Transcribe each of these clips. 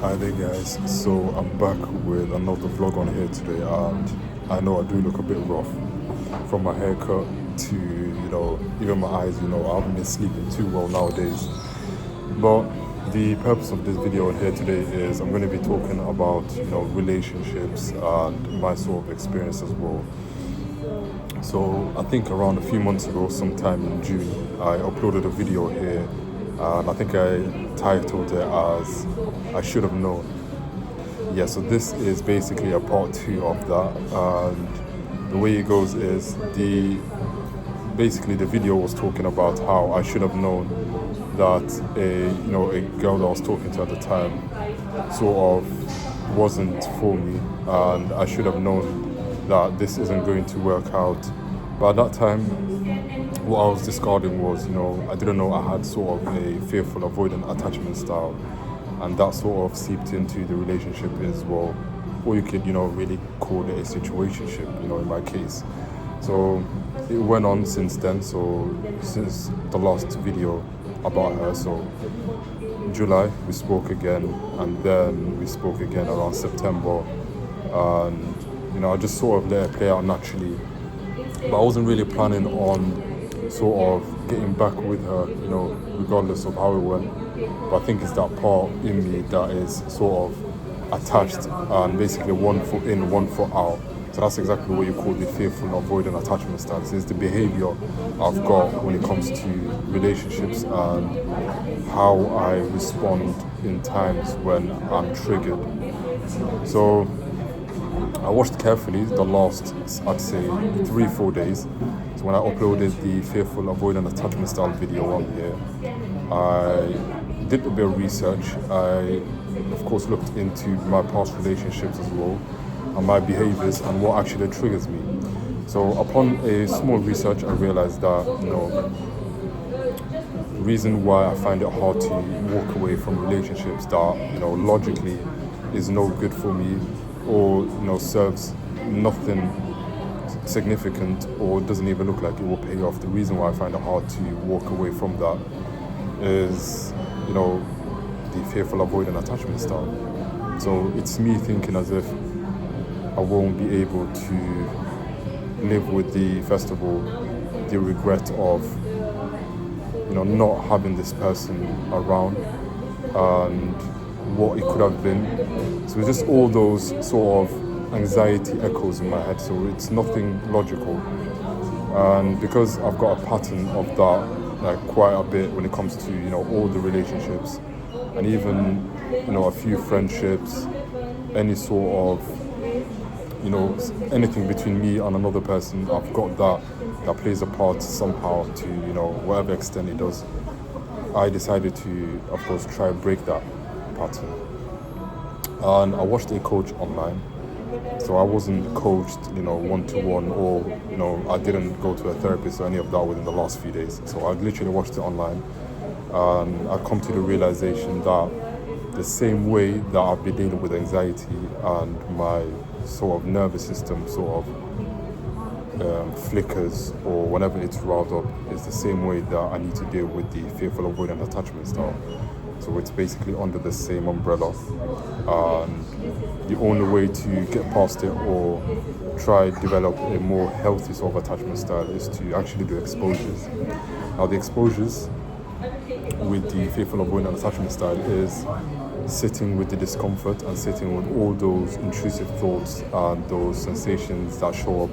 Hi there guys, so I'm back with another vlog on here today, and I know I do look a bit rough from my haircut to, even my eyes, I haven't been sleeping too well nowadays. But the purpose of this video on here today is I'm going to be talking about, relationships and my sort of experience as well. So I think around a few months ago, sometime in June, I uploaded a video here, and I think I titled it as I Should Have Known. Yeah, so this is basically a part two of that, and the way it goes is the video was talking about how I should have known that a girl that I was talking to at the time sort of wasn't for me, and I should have known that this isn't going to work out. But at that time, what I was discarding was, I didn't know I had sort of a fearful, avoidant attachment style, and that sort of seeped into the relationship as well. Or you could, really call it a situationship, in my case. So it went on since then. So since the last video about her, so July we spoke again, and then we spoke again around September, and I just sort of let it play out naturally. But I wasn't really planning on sort of getting back with her, regardless of how it went. But I think it's that part in me that is sort of attached and basically one foot in, one foot out. So that's exactly what you call the fearful avoidant attachment stance. It's the behavior I've got when it comes to relationships and how I respond in times when I'm triggered. So I watched carefully the last, I'd say, 3-4 days. So when I uploaded the fearful avoidant attachment style video on here, I did a bit of research. I, of course, looked into my past relationships as well, and my behaviors and what actually triggers me. So upon a small research, I realized that, the reason why I find it hard to walk away from relationships that, logically is no good for me, or serves nothing significant, or doesn't even look like it will pay off. The reason why I find it hard to walk away from that is the fearful avoidant attachment style. So it's me thinking as if I won't be able to live with first of all, the regret of not having this person around and what it could have been. So it's just all those sort of anxiety echoes in my head. So it's nothing logical. And because I've got a pattern of that, like quite a bit when it comes to, all the relationships and even, a few friendships, any sort of, anything between me and another person, I've got that plays a part somehow to, whatever extent it does. I decided to, of course, try and break that pattern. And I watched a coach online. So I wasn't coached, one-to-one, or, I didn't go to a therapist or any of that within the last few days. So I literally watched it online, and I've come to the realization that the same way that I've been dealing with anxiety and my sort of nervous system sort of flickers, or whenever it's riled up, is the same way that I need to deal with the fearful avoidant attachment style. So it's basically under the same umbrella, and the only way to get past it or try develop a more healthy sort of attachment style is to actually do exposures. Now the exposures with the fearful avoidant attachment style is sitting with the discomfort and sitting with all those intrusive thoughts and those sensations that show up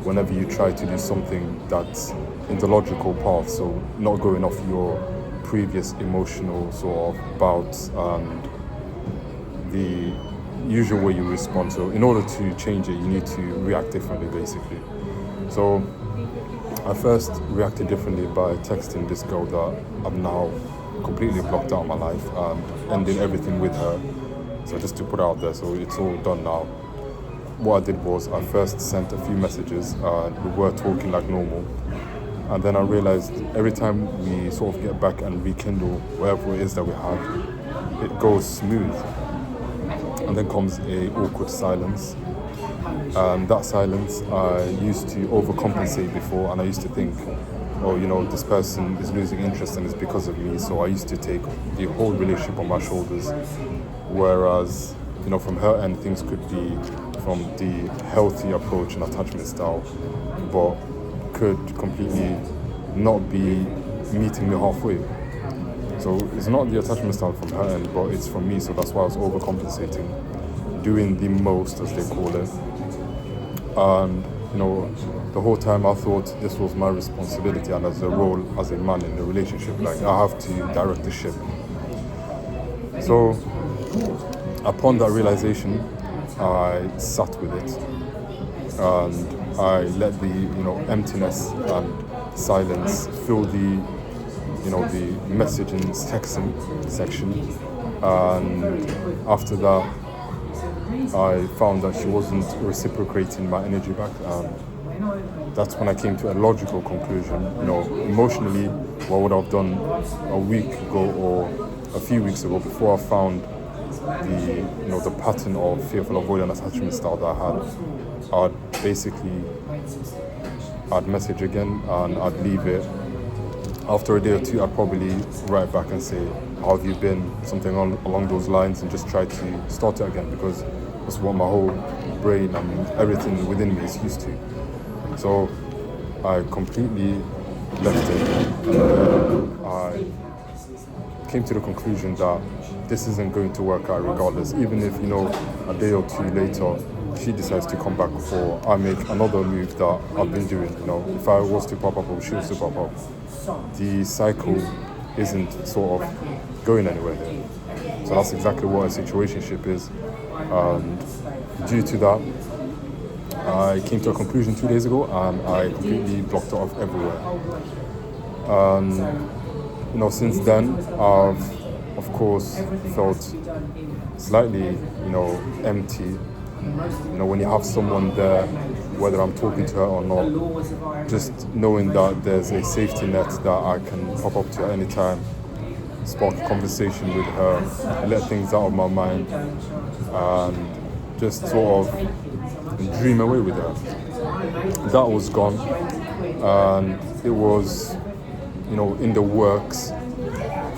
whenever you try to do something that's in the logical path. So not going off your previous emotional sort of bouts and the usual way you respond. So in order to change it, you need to react differently, basically. So I first reacted differently by texting this girl that I'm now completely blocked out of my life and ended everything with her. So just to put it out there, so it's all done now. What I did was I first sent a few messages, and we were talking like normal. And then I realized every time we sort of get back and rekindle whatever it is that we have, it goes smooth. And then comes a awkward silence. And that silence I used to overcompensate before, and I used to think oh, this person is losing interest and it's because of me. So I used to take the whole relationship on my shoulders. Whereas, from her end, things could be from the healthy approach and attachment style, but could completely not be meeting me halfway. So it's not the attachment style from her end, but it's from me. So that's why I was overcompensating, doing the most, as they call it. And the whole time I thought this was my responsibility, and as a role as a man in a relationship, like I have to direct the ship. So upon that realization, I sat with it, and I let the emptiness and silence fill the the messaging texting section. And after that, I found that she wasn't reciprocating my energy back. That's when I came to a logical conclusion. Emotionally, what would I have done a week ago or a few weeks ago before I found the pattern of fearful avoidant attachment style that I had? I'd message again and I'd leave it. After a day or two, I'd probably write back and say, how have you been? Something along those lines, and just try to start it again, because that's what my whole brain and everything within me is used to. So I completely left it. I came to the conclusion that this isn't going to work out regardless. Even if, a day or two later, she decides to come back, or I make another move that I've been doing. If I was to pop up or she was to pop up, the cycle isn't sort of going anywhere here. So that's exactly what a situationship is. And due to that, I came to a conclusion 2 days ago, and I completely blocked it off everywhere. Since then, I've of course felt slightly, empty. When you have someone there, whether I'm talking to her or not, just knowing that there's a safety net that I can pop up to at any time, spark a conversation with her, let things out of my mind, and just sort of dream away with her. That was gone, and it was, in the works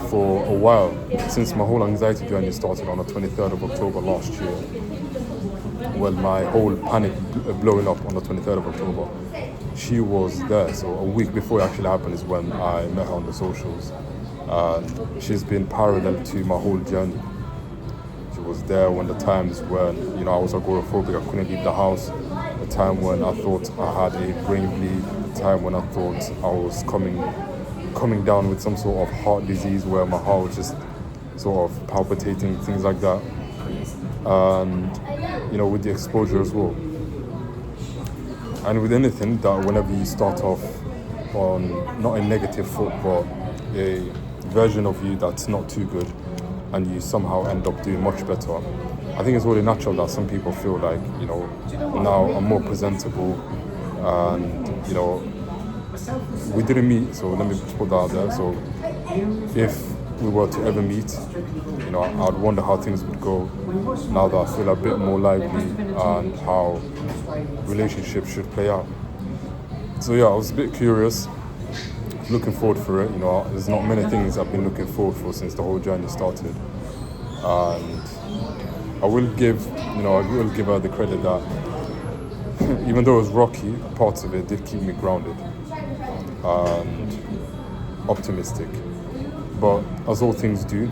for a while, since my whole anxiety journey started on the 23rd of October last year. Well, my whole panic blowing up on the 23rd of October. She was there, so a week before it actually happened is when I met her on the socials. And she's been parallel to my whole journey. She was there when the times when, I was agoraphobic, I couldn't leave the house. The time when I thought I had a brain bleed. The time when I thought I was coming down with some sort of heart disease where my heart was just sort of palpitating, things like that. And with the exposure as well. And with anything, that whenever you start off on not a negative foot, but a version of you that's not too good, and you somehow end up doing much better, I think it's really natural that some people feel like, now I'm more presentable, and, we didn't meet, so let me just put that out there. So if we were to ever meet, I'd wonder how things would go now that I feel a bit more lively and how relationships should play out. So yeah, I was a bit curious, looking forward for it. There's not many things I've been looking forward for since the whole journey started. And I will give her the credit that even though it was rocky, parts of it did keep me grounded and optimistic. But as all things do,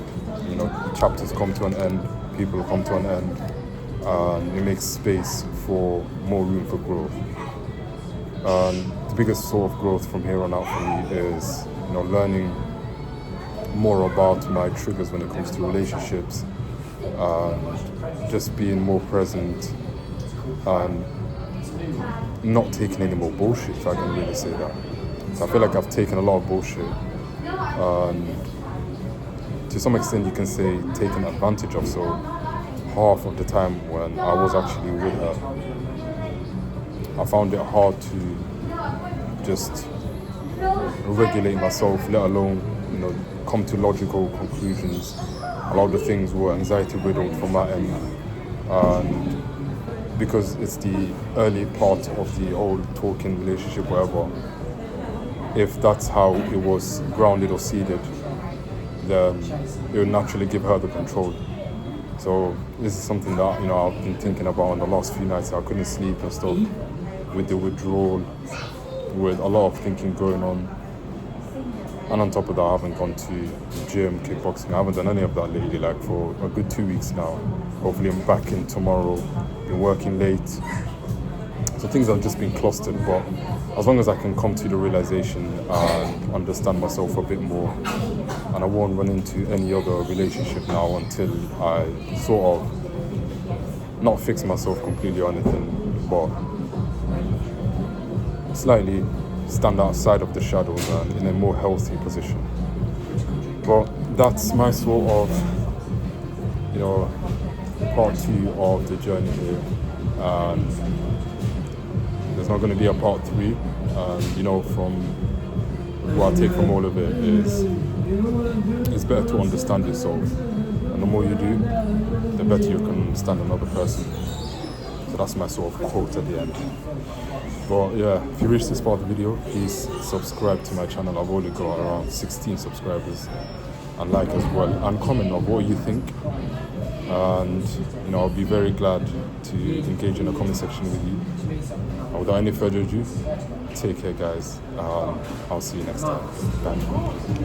chapters come to an end, people come to an end, and it makes space for more room for growth. And the biggest sort of growth from here on out for me is, learning more about my triggers when it comes to relationships, and just being more present and not taking any more bullshit, if I can really say that. So I feel like I've taken a lot of bullshit, and to some extent you can say taken advantage of. So half of the time when I was actually with her, I found it hard to just regulate myself, let alone, come to logical conclusions. A lot of the things were anxiety riddled from my end, and because it's the early part of the whole talking relationship, wherever, if that's how it was grounded or seeded, then it will naturally give her the control. So this is something that, you know, I've been thinking about in the last few nights. I couldn't sleep and stuff with the withdrawal, with a lot of thinking going on. And on top of that, I haven't gone to the gym, kickboxing. I haven't done any of that lately, like for a good 2 weeks now. Hopefully I'm back in tomorrow. Been working late. So things have just been clustered, but as long as I can come to the realization and understand myself a bit more, and I won't run into any other relationship now until I sort of not fix myself completely or anything, but slightly stand outside of the shadows and in a more healthy position. But that's my sort of, you know, part 2 of the journey here. And there's not going to be a part 3. And, you know, from what I take from all of it is it's better to understand yourself. And the more you do, the better you can understand another person. So that's my sort of quote at the end. But yeah, if you reach this part of the video, please subscribe to my channel. I've only got around 16 subscribers. And like as well. And comment on what you think. And, you know, I'll be very glad to engage in the comment section with you. And without any further ado, take care, guys. I'll see you next time. Bye.